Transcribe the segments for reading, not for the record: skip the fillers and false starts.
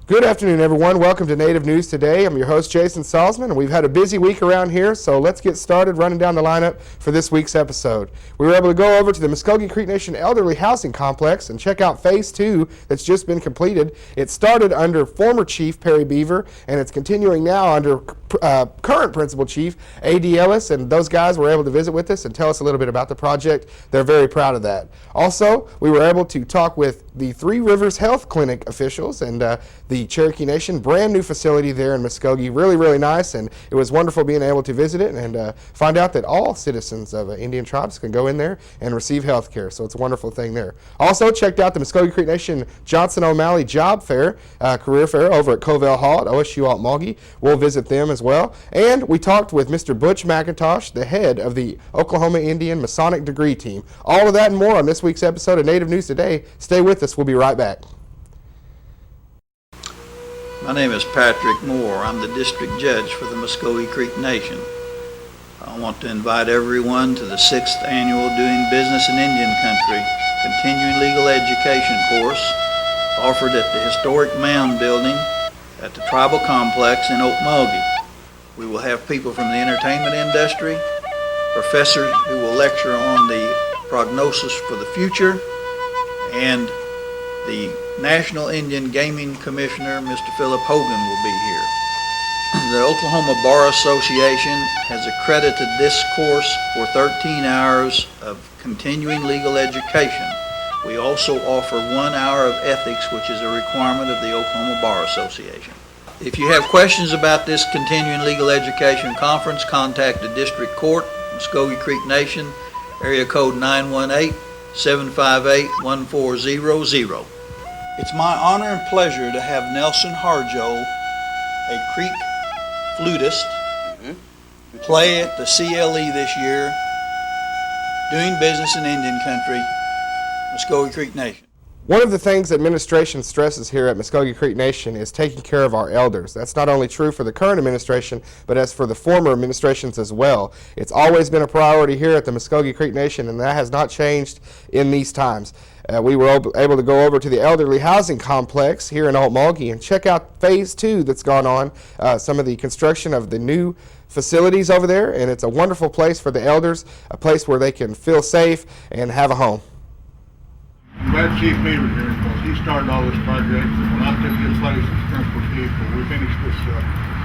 Good afternoon, everyone. Welcome to Native News Today. I'm your host, Jason Salzman, and we've had a busy week around here, so let's get started running down the lineup for this week's episode. We were able to go over to the Muskogee Creek Nation Elderly Housing Complex and check out Phase 2 that's just been completed. It started under former Chief Perry Beaver, and it's continuing now under current Principal Chief A.D. Ellis, and those guys were able to visit with us and tell us a little bit about the project. They're very proud of that. Also, we were able to talk with the Three Rivers Health Clinic officials and the Cherokee Nation, brand new facility there in Muskogee, really nice, and it was wonderful being able to visit it and find out that all citizens of Indian tribes can go in there and receive health care, so it's a wonderful thing there. Also checked out the Muskogee Creek Nation Johnson O'Malley Job Fair, Career Fair over at Covell Hall at OSU Altmulgee. We'll visit them as well, and we talked with Mr. Butch McIntosh, the head of the Oklahoma Indian Masonic Degree Team. All of that and more on this week's episode of Native News Today. Stay with us. We'll be right back. My name is Patrick Moore. I'm the district judge for the Muskogee Creek Nation. I want to invite everyone to the 6th annual Doing Business in Indian Country continuing legal education course offered at the historic Mound Building at the Tribal Complex in Okmulgee. We will have people from the entertainment industry, professors who will lecture on the prognosis for the future, and the National Indian Gaming Commissioner, Mr. Philip Hogan, will be here. The Oklahoma Bar Association has accredited this course for 13 hours of continuing legal education. We also offer 1 hour of ethics, which is a requirement of the Oklahoma Bar Association. If you have questions about this continuing legal education conference, contact the District Court, Muskogee Creek Nation, area code 918-758-1400. It's my honor and pleasure to have Nelson Harjo, a Creek flutist, play at the CLE this year, Doing Business in Indian Country, Muskogee Creek Nation. One of the things administration stresses here at Muskogee Creek Nation is taking care of our elders. That's not only true for the current administration, but as for the former administrations as well. It's always been a priority here at the Muskogee Creek Nation, and that has not changed in these times. We were able to go over to the Elderly Housing Complex here in Okmulgee and check out Phase 2 that's gone on, some of the construction of the new facilities over there, and it's a wonderful place for the elders, a place where they can feel safe and have a home. I'm glad Chief Beaver's here because he started all this project. When I took this place as principal chief, we finished this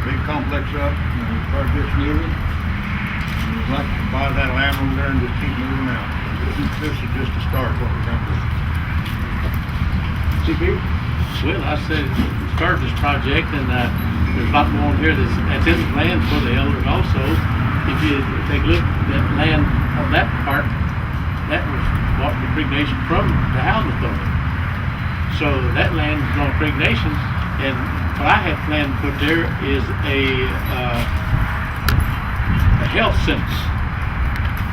big complex up and the project's moving. And we'd like to buy that land over there and just keep moving out. This is just a start of what we're going to do. Chief Beaver? Well, I said start this project, and there's a lot more here that's in the land for the elders also. If you take a look at that land on that part, that was bought the Creek Nation from the housing authority. So that land is on Creek Nation, and what I had planned to put there is a health center.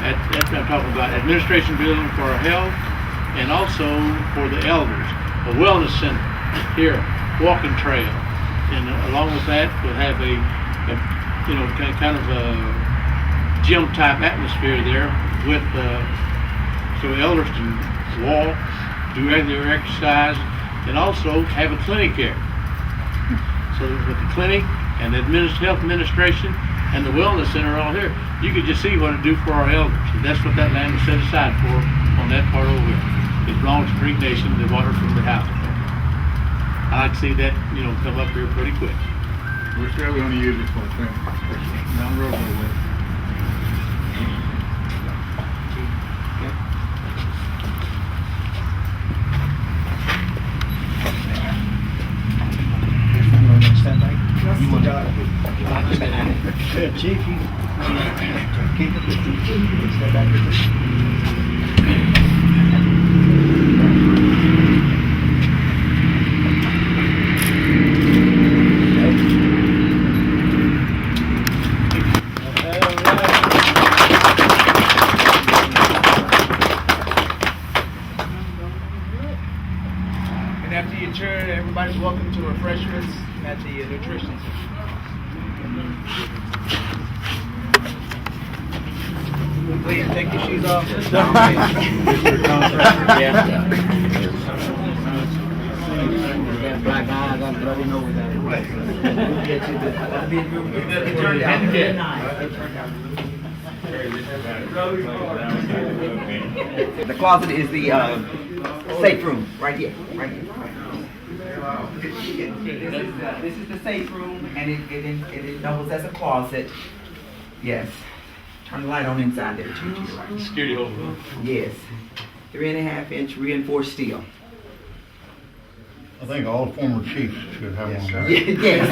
I'm talking about administration building for our health and also for the elders. A wellness center here, walking trail, and along with that we'll have a kind of a gym type atmosphere there with so elders can walk, do regular exercise, and also have a clinic here. So with the clinic and the health administration and the wellness center all here, you can just see what it do for our elders. And that's what that land was set aside for on that part over here. It belongs to Creek Nation, the water from the house. I like to see that, come up here pretty quick. We're still going to use it for a thing. Down the road a little bit. Chief, you keep it. Step back with And after you turn, everybody's welcome to refreshments at the nutrition center. Please take your shoes off. Yeah. black eyes, I'm bloody nose. It turned out very nice. The closet is the safe room, right here, right here. This is the safe room, and it doubles as a closet. Yes. Turn the light on inside there too. To your right. Security hold. Yes. 3.5-inch reinforced steel. I think all former chiefs should have one there. Yes.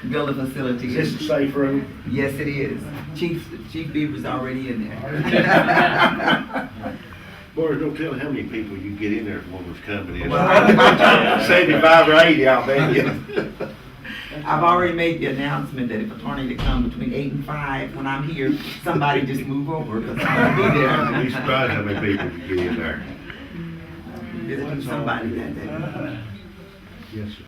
Build a facility. Is this a safe room? Yes, it is. Chief Beaver's already in there. Boy, don't tell how many people you get in there if one was coming in. Well, 75 or 80, I'll bet you. I've already made the announcement that if a tornado comes between 8 and 5, when I'm here, somebody just move over because I'm going to be there. I'd be surprised how many people you get in there. Visiting somebody that day. Yes, sir.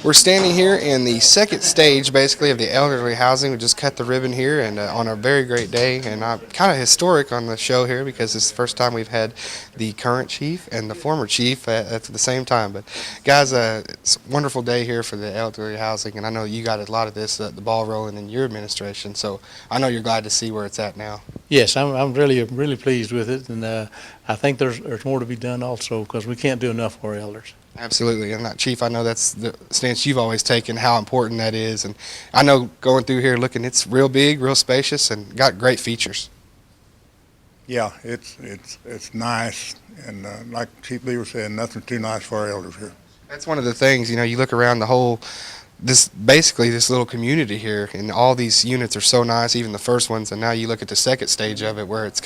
We're standing here in the second stage, basically, of the elderly housing. We just cut the ribbon here, and on a very great day, and kind of historic on the show here because it's the first time we've had the current chief and the former chief at the same time. But guys, it's a wonderful day here for the elderly housing, and I know you got a lot of this, the ball rolling in your administration. So I know you're glad to see where it's at now. Yes, I'm really pleased with it, and I think there's more to be done also because we can't do enough for our elders. Absolutely, and Chief, I know that's the stance you've always taken, how important that is, and I know going through here looking, it's real big, real spacious, and got great features. Yeah, it's nice, and like Chief Beaver said, nothing too nice for our elders here. That's one of the things, you look around the whole, this little community here, and all these units are so nice, even the first ones, and now you look at the second stage of it where it's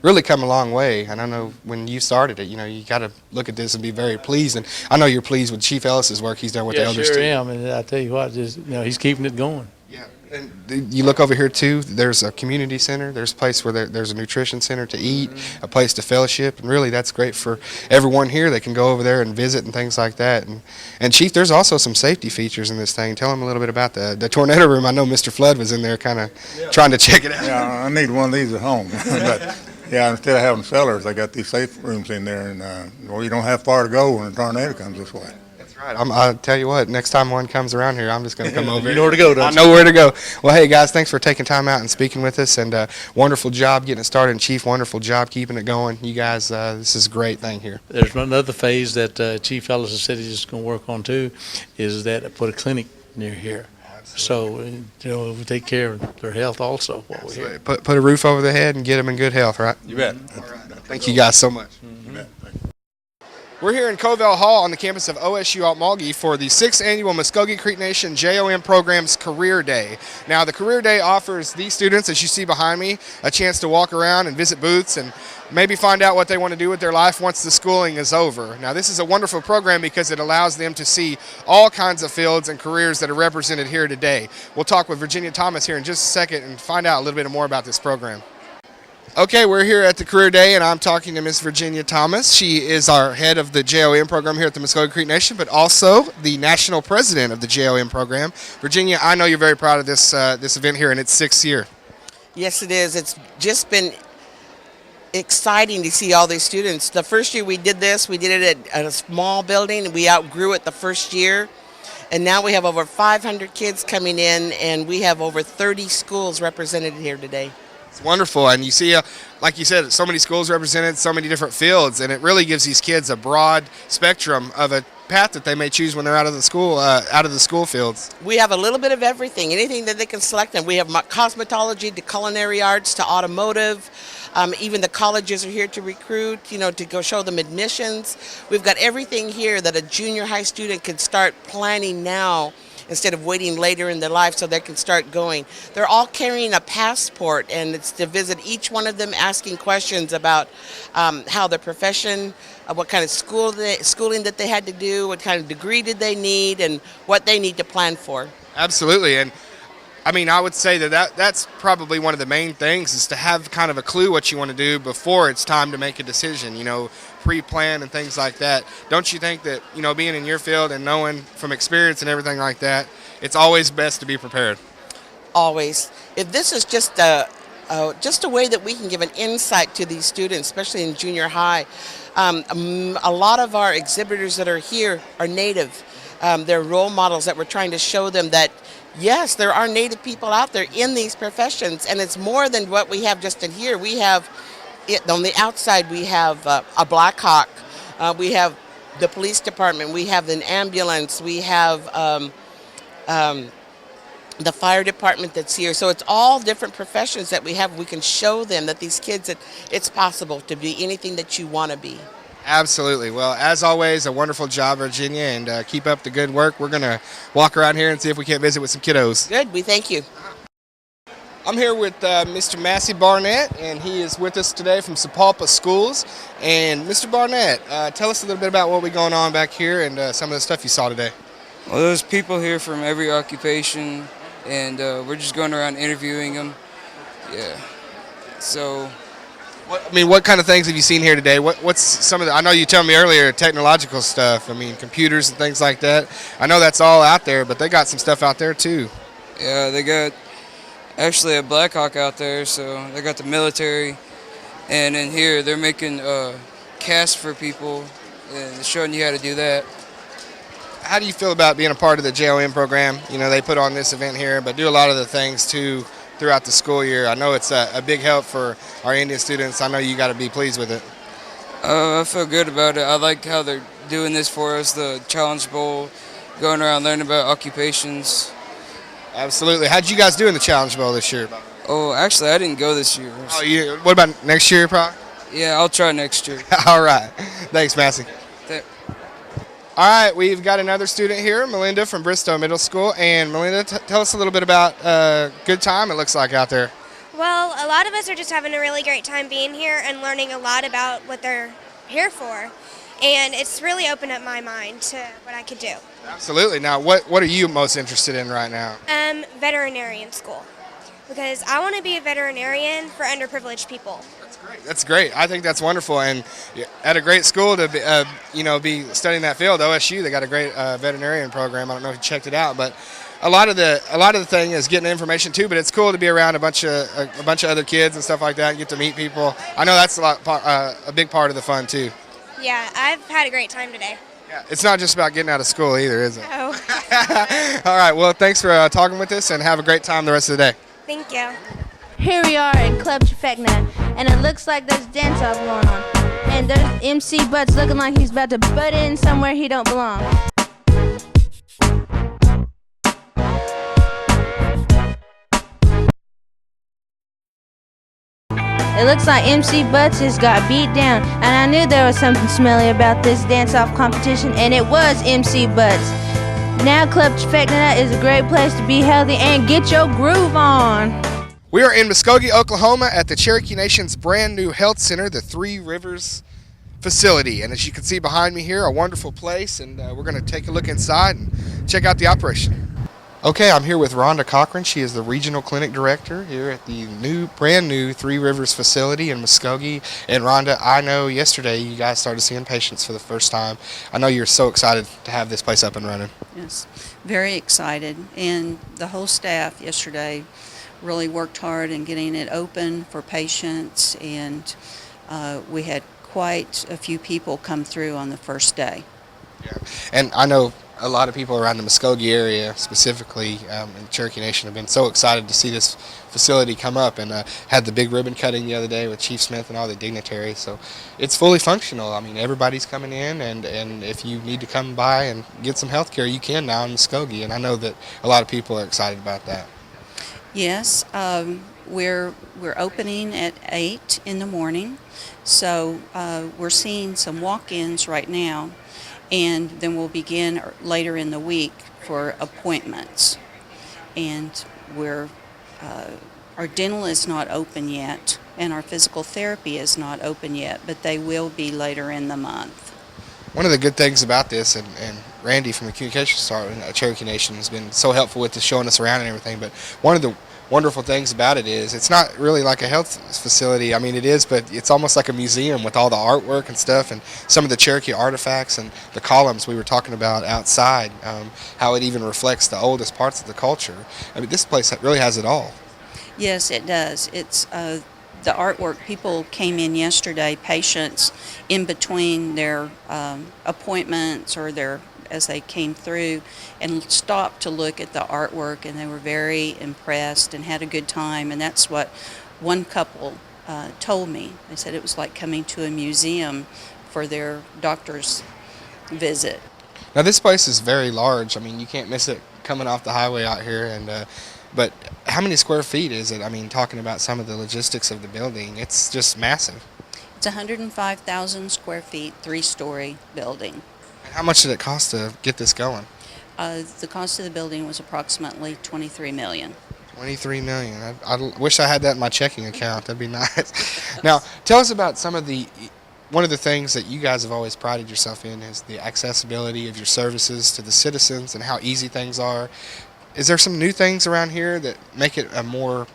really come a long way. And I know when you started it, you got to look at this and be very pleased, and I know you're pleased with Chief Ellis's work he's done with the elders sure too. am, and I tell you what, he's keeping it going. Yeah, and you look over here too, there's a community center, there's a place where there's a nutrition center to eat, a place to fellowship, and really that's great for everyone here. They can go over there and visit and things like that. And Chief, there's also some safety features in this thing. Tell them a little bit about the tornado room. I know Mr. Flood was in there kind of trying to check it out. Yeah, I need one of these at home. But, yeah, instead of having cellars, they got these safe rooms in there, and you don't have far to go when a tornado comes this way. Right. I'll tell you what, next time one comes around here, I'm just going to come over. You know where to go, don't you? I know where to go. Well, hey, guys, thanks for taking time out and speaking with us, and wonderful job getting it started. And Chief, wonderful job keeping it going. You guys, this is a great thing here. There's another phase that Chief Ellis has said he's going to work on too, is that put a clinic near here. Absolutely. So, we take care of their health also while we're here. Put a roof over their head and get them in good health, right? You bet. Thank you guys so much. You bet. We're here in Covell Hall on the campus of OSU Altmalgi for the 6th annual Muskogee Creek Nation JOM program's Career Day. Now, the Career Day offers these students, as you see behind me, a chance to walk around and visit booths and maybe find out what they want to do with their life once the schooling is over. Now, this is a wonderful program because it allows them to see all kinds of fields and careers that are represented here today. We'll talk with Virginia Thomas here in just a second and find out a little bit more about this program. Okay, we're here at the Career Day, and I'm talking to Miss Virginia Thomas. She is our head of the JOM program here at the Muskogee Creek Nation, but also the national president of the JOM program. Virginia, I know you're very proud of this event here in its 6th year. Yes, it is. It's just been exciting to see all these students. The first year we did this, we did it at a small building. We outgrew it the first year, and now we have over 500 kids coming in, and we have over 30 schools represented here today. It's wonderful, and you see, like you said, so many schools represented, so many different fields, and it really gives these kids a broad spectrum of a path that they may choose when they're out of the school fields. We have a little bit of everything, anything that they can select, and we have cosmetology to culinary arts to automotive. Even the colleges are here to recruit, to go show them admissions. We've got everything here that a junior high student can start planning now instead of waiting later in their life so they can start going. They're all carrying a passport, and it's to visit each one of them, asking questions about how their profession, what kind of schooling that they had to do, what kind of degree did they need, and what they need to plan for. Absolutely, and I mean, I would say that's probably one of the main things is to have kind of a clue what you want to do before it's time to make a decision, pre-plan and things like that. Don't you think that, being in your field and knowing from experience and everything like that, it's always best to be prepared? Always. If this is just just a way that we can give an insight to these students, especially in junior high. A lot of our exhibitors that are here are Native. They're role models that we're trying to show them that, yes, there are Native people out there in these professions, and it's more than what we have just in here. We have, on the outside, we have a Black Hawk, we have the police department, we have an ambulance, we have the fire department that's here. So it's all different professions that we have. We can show them that these kids, that it's possible to be anything that you want to be. Absolutely. Well, as always, a wonderful job, Virginia, and keep up the good work. We're going to walk around here and see if we can't visit with some kiddos. Good, we thank you. I'm here with Mr. Massey Barnett, and he is with us today from Sapulpa Schools. And Mr. Barnett, tell us a little bit about what we're going on back here and some of the stuff you saw today. Well, there's people here from every occupation, and we're just going around interviewing them. Yeah. So, what kind of things have you seen here today? What's some of the, I know you told me earlier, technological stuff. I mean, computers and things like that. I know that's all out there, but they got some stuff out there too. yeah, they got actually a Black Hawk out there, so they got the military. And in here, they're making casts for people and showing you how to do that. How do you feel about being a part of the JOM program? You know, they put on this event here, but do a lot of the things too throughout the school year. I know it's a big help for our Indian students. I know you got to be pleased with it. I feel good about it. I like how they're doing this for us, the Challenge Bowl, going around learning about occupations. Absolutely. How'd you guys do in the Challenge Bowl this year? Oh, actually, I didn't go this year. Oh, what about next year, probably? Yeah, I'll try next year. All right. Thanks, Massey. Th- All right, we've got another student here, Melinda from Bristow Middle School. And Melinda, tell us a little bit about good time it looks like out there. Well, a lot of us are just having a really great time being here and learning a lot about what they're here for. And it's really opened up my mind to what I could do. Absolutely. Now, what are you most interested in right now? Veterinarian school. Because I want to be a veterinarian for underprivileged people. That's great. I think that's wonderful, and at a great school to be studying that field. OSU, they got a great veterinarian program. I don't know if you checked it out, but a lot of the thing is getting information too. But it's cool to be around a bunch of other kids and stuff like that, and get to meet people. I know that's a big part of the fun too. Yeah, I've had a great time today. Yeah, it's not just about getting out of school either, is it? Oh. All right. Well, thanks for talking with us, and have a great time the rest of the day. Thank you. Here we are in Club Trifecta, and it looks like there's dance-off going on. And there's MC Butts looking like he's about to butt in somewhere he don't belong. It looks like MC Butts just got beat down, and I knew there was something smelly about this dance-off competition, and it was MC Butts. Now Club Trifecta is a great place to be healthy and get your groove on. We are in Muskogee, Oklahoma at the Cherokee Nation's brand new health center, the Three Rivers facility. And as you can see behind me here, a wonderful place, and we're going to take a look inside and check out the operation. Okay, I'm here with Rhonda Cochran. She is the Regional Clinic Director here at the brand new Three Rivers facility in Muskogee. And Rhonda, I know yesterday you guys started seeing patients for the first time. I know you're so excited to have this place up and running. Yes, very excited. And the whole staff yesterday really worked hard in getting it open for patients, and we had quite a few people come through on the first day. Yeah, and I know a lot of people around the Muskogee area, specifically in Cherokee Nation, have been so excited to see this facility come up, and had the big ribbon cutting the other day with Chief Smith and all the dignitaries. So it's fully functional. I mean, everybody's coming in, and if you need to come by and get some health care, you can now in Muskogee, and I know that a lot of people are excited about that. Yes, we're opening at 8 in the morning, so we're seeing some walk-ins right now, and then we'll begin later in the week for appointments. And our dental is not open yet, and our physical therapy is not open yet, but they will be later in the month. One of the good things about this, and Randy from the Communications Department at Cherokee Nation has been so helpful with this, showing us around and everything, but one of the wonderful things about it is it's not really like a health facility. I mean, it is, but it's almost like a museum with all the artwork and stuff, and some of the Cherokee artifacts and the columns we were talking about outside, how it even reflects the oldest parts of the culture. I mean, this place really has it all. Yes, it does. It's the artwork. People came in yesterday, patients, in between their appointments or as they came through, and stopped to look at the artwork, and they were very impressed and had a good time. And that's what one couple told me. They said it was like coming to a museum for their doctor's visit. Now this place is very large. I mean, you can't miss it coming off the highway out here. And but how many square feet is it? I mean, talking about some of the logistics of the building, it's just massive. It's 105,000 square feet, 3-story building. And how much did it cost to get this going? The cost of the building was approximately $23 million. $23 million. I wish I had that in my checking account. That'd be nice. Now, tell us about one of the things that you guys have always prided yourself in is the accessibility of your services to the citizens and how easy things are. Is there some new things around here that make it a more,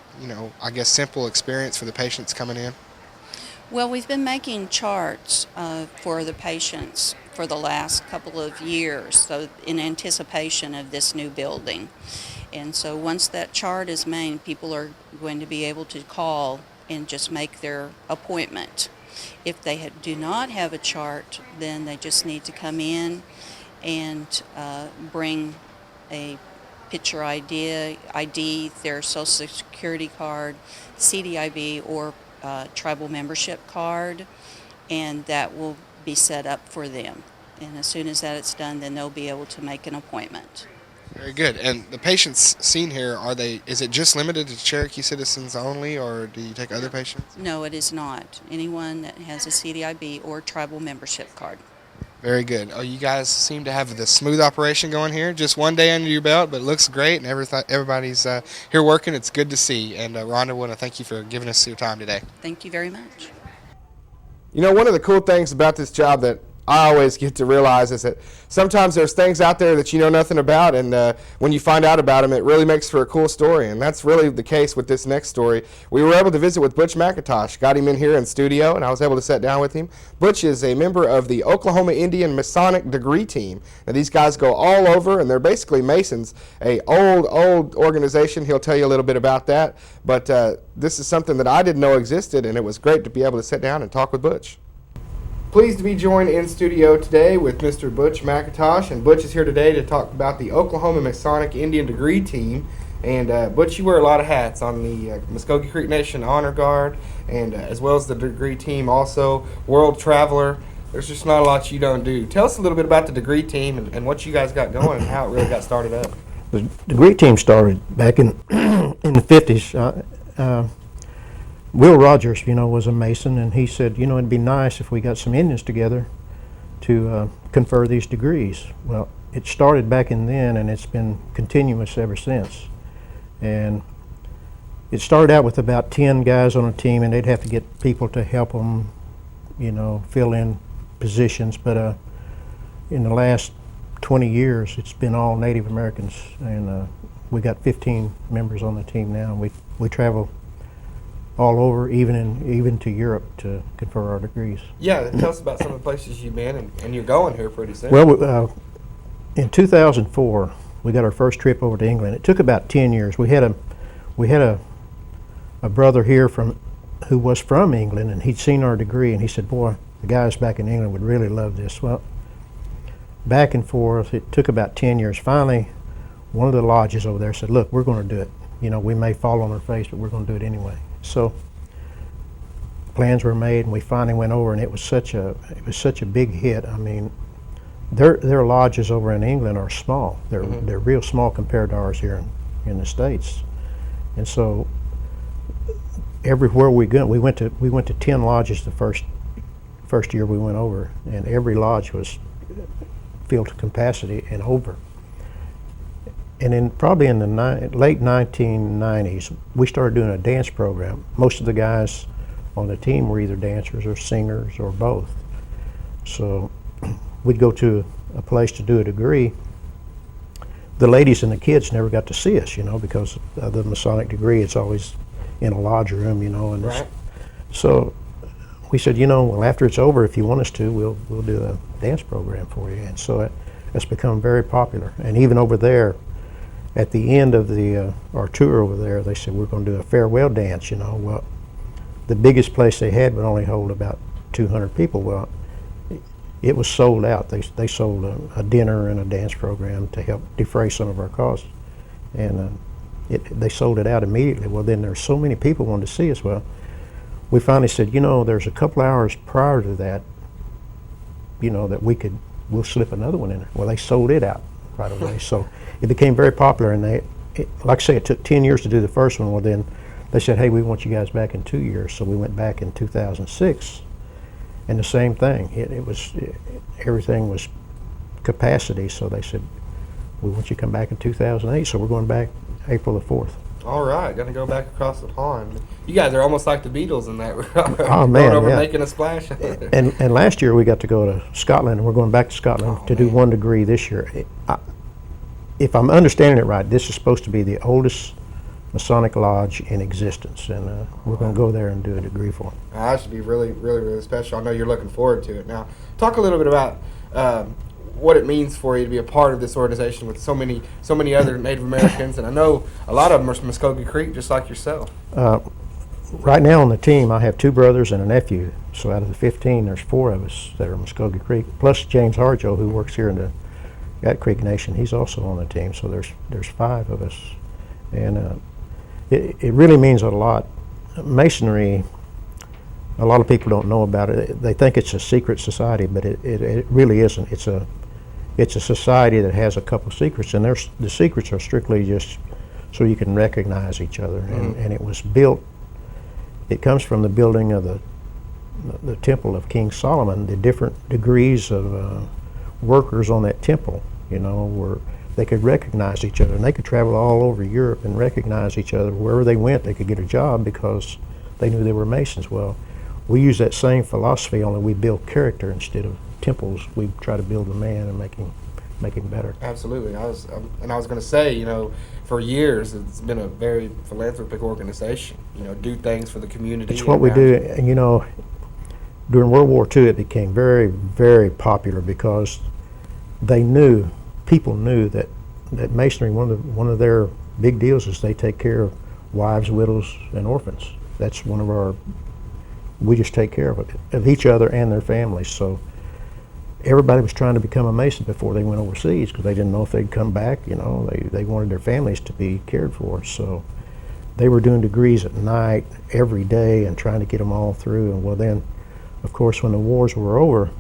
I guess, simple experience for the patients coming in? Well, we've been making charts for the patients for the last couple of years, so in anticipation of this new building. And so once that chart is made, people are going to be able to call and just make their appointment. If they do not have a chart, then they just need to come in and bring a picture ID, their Social Security card, CDIB, or tribal membership card, and that will be set up for them. And as soon as that's done, then they'll be able to make an appointment. Very good. And the patients seen here, is it just limited to Cherokee citizens only, or do you take other patients? No, it is not. Anyone that has a CDIB or tribal membership card. Very good. Oh, you guys seem to have the smooth operation going here. Just one day under your belt, but it looks great, and everybody's here working. It's good to see. And Rhonda, I want to thank you for giving us your time today. Thank you very much. One of the cool things about this job that I always get to realize is that sometimes there's things out there that you know nothing about, and when you find out about them, it really makes for a cool story, and that's really the case with this next story. We were able to visit with Butch McIntosh, got him in here in studio, and I was able to sit down with him. Butch is a member of the Oklahoma Indian Masonic Degree Team. Now, these guys go all over, and they're basically Masons, a old organization. He'll tell you a little bit about that, but this is something that I didn't know existed, and it was great to be able to sit down and talk with Butch. Pleased to be joined in studio today with Mr. Butch McIntosh, and Butch is here today to talk about the Oklahoma Masonic Indian Degree Team. And Butch, you wear a lot of hats on the Muskogee Creek Nation Honor Guard, and as well as the degree team, also World Traveler. There's just not a lot you don't do. Tell us a little bit about the degree team and what you guys got going and how it really got started up. The degree team started back in the 50s. Will Rogers, was a Mason, and he said, it'd be nice if we got some Indians together to confer these degrees. Well, it started back in then, and it's been continuous ever since. And it started out with about 10 guys on a team, and they'd have to get people to help them, fill in positions. But in the last 20 years, it's been all Native Americans, and we got 15 members on the team now. And we travel all over, even to Europe, to confer our degrees. Yeah, tell us about some of the places you've been, and you're going here pretty soon. Well, in 2004, we got our first trip over to England. It took about 10 years. We had a brother here who was from England, and he'd seen our degree, and he said, "Boy, the guys back in England would really love this." Well, back and forth, it took about 10 years. Finally, one of the lodges over there said, "Look, we're going to do it. We may fall on our face, but we're going to do it anyway." So plans were made, and we finally went over, and it was such a big hit. I mean, their lodges over in England are small. They're real small compared to ours here in the States. And so everywhere we went to 10 lodges the first year we went over, and every lodge was filled to capacity and over. And probably in the late 1990s, we started doing a dance program. Most of the guys on the team were either dancers or singers or both. So we'd go to a place to do a degree. The ladies and the kids never got to see us, because of the Masonic degree. It's always in a lodge room, and right. So we said, well, after it's over, if you want us to, we'll do a dance program for you. And so it's become very popular. And even over there, at the end of our tour over there, they said, we're going to do a farewell dance, you know. Well, the biggest place they had would only hold about 200 people. Well, it was sold out. They sold a dinner and a dance program to help defray some of our costs. And they sold it out immediately. Well, then there's so many people wanted to see us. Well, we finally said, you know, there's a couple hours prior to that, you know, that we'll slip another one in there. Well, they sold it out right away. So it became very popular, and like I say, it took 10 years to do the first one. Well, then they said, hey, we want you guys back in 2 years. So we went back in 2006, and the same thing. Everything was capacity. So they said, we want you to come back in 2008. So we're going back April the 4th. All right, gonna go back across the pond. You guys are almost like the Beatles in that. Oh man, going over yeah. making a splash. And last year we got to go to Scotland, and we're going back to Scotland to do 1 degree this year. If I'm understanding it right, this is supposed to be the oldest Masonic lodge in existence, and we're going to go there and do a degree for them. That should be really, really, really special. I know you're looking forward to it. Now, talk a little bit about what it means for you to be a part of this organization with so many other Native Americans, and I know a lot of them are from Muskogee Creek, just like yourself. Right now on the team, I have 2 brothers and a nephew. So out of the 15, there's 4 of us that are Muskogee Creek, plus James Harjo, who works here in at Creek Nation. He's also on the team. So there's 5 of us, and it really means a lot. Masonry, a lot of people don't know about it. They think it's a secret society, but it really isn't. It's a society that has a couple secrets, and the secrets are strictly just so you can recognize each other. And it was built. It comes from the building of the temple of King Solomon. The different degrees of workers on that temple, you know, were they could recognize each other, and they could travel all over Europe and recognize each other. Wherever they went, they could get a job because they knew they were Masons. Well, we use that same philosophy, only we build character instead of temples. We try to build the man and make him better. Absolutely. I was going to say, you know, for years it's been a very philanthropic organization. You know, do things for the community. It's what we do, and you know, during World War II, it became very, very popular because people knew that Masonry, one of their big deals is they take care of wives, widows, and orphans. That's we just take care of each other and their families. So everybody was trying to become a Mason before they went overseas because they didn't know if they'd come back. You know, they wanted their families to be cared for. So they were doing degrees at night every day and trying to get them all through. And well, then, of course, when the wars were over,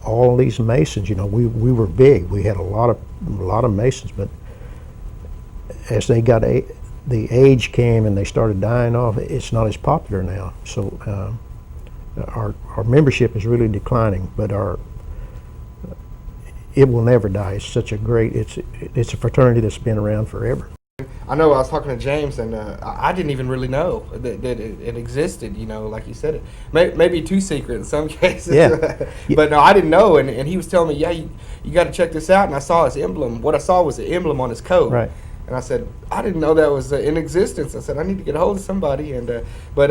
all these Masons, you know, we were big. We had a lot of Masons, but as they got the age came and they started dying off, it's not as popular now. So our membership is really declining, but it will never die. It's such a great, it's a fraternity that's been around forever. I know I was talking to James, and I didn't even really know that it existed, you know, like you said. It maybe too secret in some cases. Yeah. But no, I didn't know, and he was telling me, yeah, you got to check this out, and I saw his emblem. What I saw was the emblem on his coat. Right. And I said, I didn't know that was in existence. I said, I need to get a hold of somebody. And when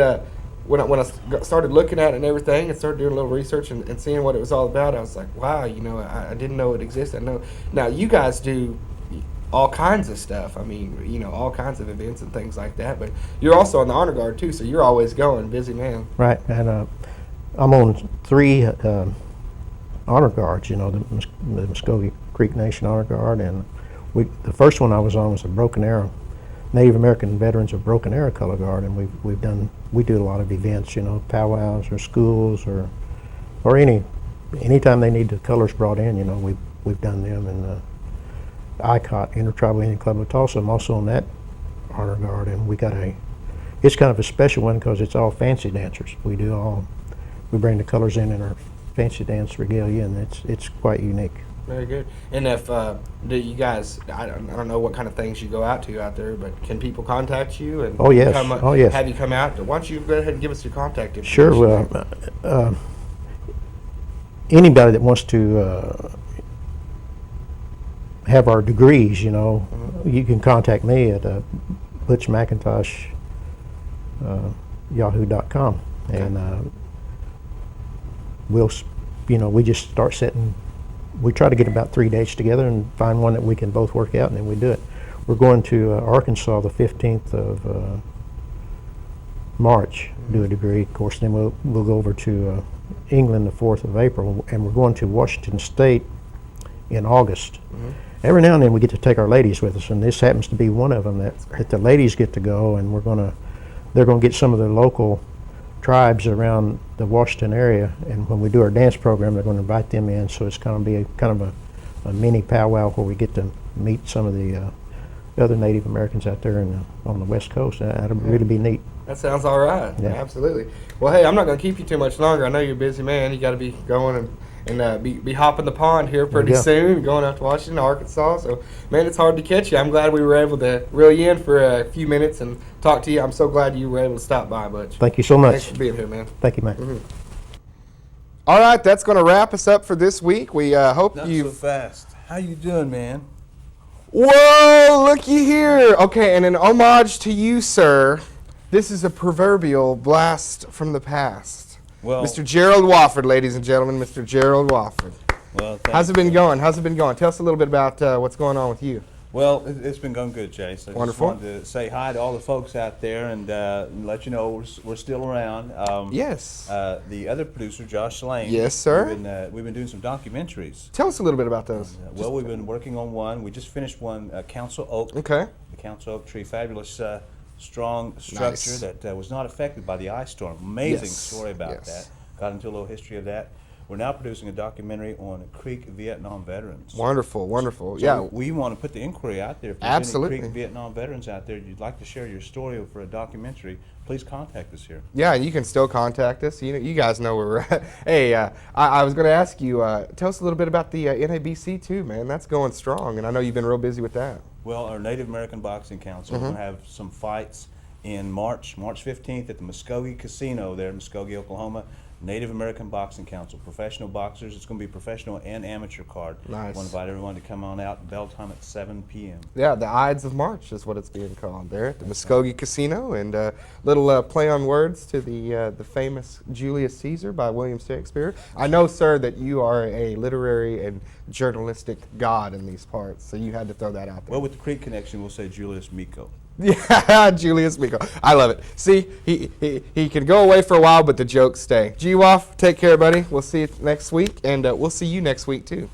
I started looking at it and everything and started doing a little research and seeing what it was all about, I was like, wow, you know, I didn't know it existed. I know now you guys do all kinds of stuff. I mean, you know, all kinds of events and things like that. But you're also on the honor guard too, so you're always going, busy man. Right, and I'm on 3 honor guards. You know, the Muskogee Creek Nation Honor Guard, and the first one I was on was the Broken Arrow, Native American Veterans of Broken Arrow Color Guard, and we do a lot of events. You know, powwows or schools or anytime they need the colors brought in. You know, we've done them, and ICOT, Intertribal Indian Club of Tulsa. I'm also on that honor guard, and it's kind of a special one because it's all fancy dancers. We bring the colors in our fancy dance regalia, and it's quite unique. Very good. And if do you guys, I don't know what kind of things you go out to out there, but can people contact you? And Oh yes. Yes. Have you come out? Why don't you go ahead and give us your contact information? Sure. Well, anybody that wants to have our degrees, you know, you can contact me at butchmcintosh yahoo.com, and we just start setting we try to get about 3 dates together and find one that we can both work out, and then we do it. We're going to Arkansas the 15th of March, do a degree. Of course, then we'll go over to England the 4th of April, and we're going to Washington State in August. Every now and then we get to take our ladies with us, and this happens to be one of them that the ladies get to go, and they're going to get some of the local tribes around the Washington area, and when we do our dance program, they're going to invite them in, so it's going to be kind of a mini powwow where we get to meet some of the other Native Americans out there on the West Coast. That'll really be neat. That sounds all right. Yeah. Absolutely. Well, hey, I'm not going to keep you too much longer. I know you're a busy man. You got to be going and be hopping the pond here pretty soon, going out to Washington, Arkansas. So, man, it's hard to catch you. I'm glad we were able to reel you in for a few minutes and talk to you. I'm so glad you were able to stop by, Butch. Thank you so much. Thanks for being here, man. Thank you, man. All right, that's going to wrap us up for this week. We hope Not you. so fast. How you doing, man? Whoa, looky here. Okay, and an homage to you, sir. This is a proverbial blast from the past. Well, Mr. Gerald Wofford, ladies and gentlemen, Mr. Gerald Wofford. Well, How's it been going? How's it been going? Tell us a little bit about what's going on with you. Well, it's been going good, Chase. I Wonderful. just wanted to say hi to all the folks out there and let you know we're still around. Yes. The other producer, Josh Lane. Yes, sir. We've been doing some documentaries. Tell us a little bit about those. Well, we've been working on one. We just finished one, Council Oak. Okay. The Council Oak tree, fabulous, strong structure that was not affected by the ice storm. Amazing story about that. Got into a little history of that. We're now producing a documentary on Creek Vietnam veterans. Wonderful, wonderful. So yeah. we want to put the inquiry out there. If there's Absolutely. any Creek Vietnam veterans out there, you'd like to share your story for a documentary, please contact us here. Yeah, and you can still contact us. You guys know where we're at. Hey, I was going to ask you, tell us a little bit about the NABC too, man. That's going strong, and I know you've been real busy with that. Well, our Native American Boxing Council, we're going to have some fights in March 15th at the Muskogee Casino there in Muskogee, Oklahoma. Native American Boxing Council, professional boxers. It's going to be professional and amateur card. Nice. I want to invite everyone to come on out. Bell time at 7 p.m. Yeah, the Ides of March is what it's being called there at the Muskogee Casino, and little play on words to the famous Julius Caesar by William Shakespeare. I know, sir, that you are a literary and journalistic god in these parts, so you had to throw that out there. Well, with the Creek connection, we'll say Julius Miko. Yeah, Julius Miko. I love it. See, he can go away for a while, but the jokes stay. G-Woff, take care, buddy. We'll see you next week, and we'll see you next week, too.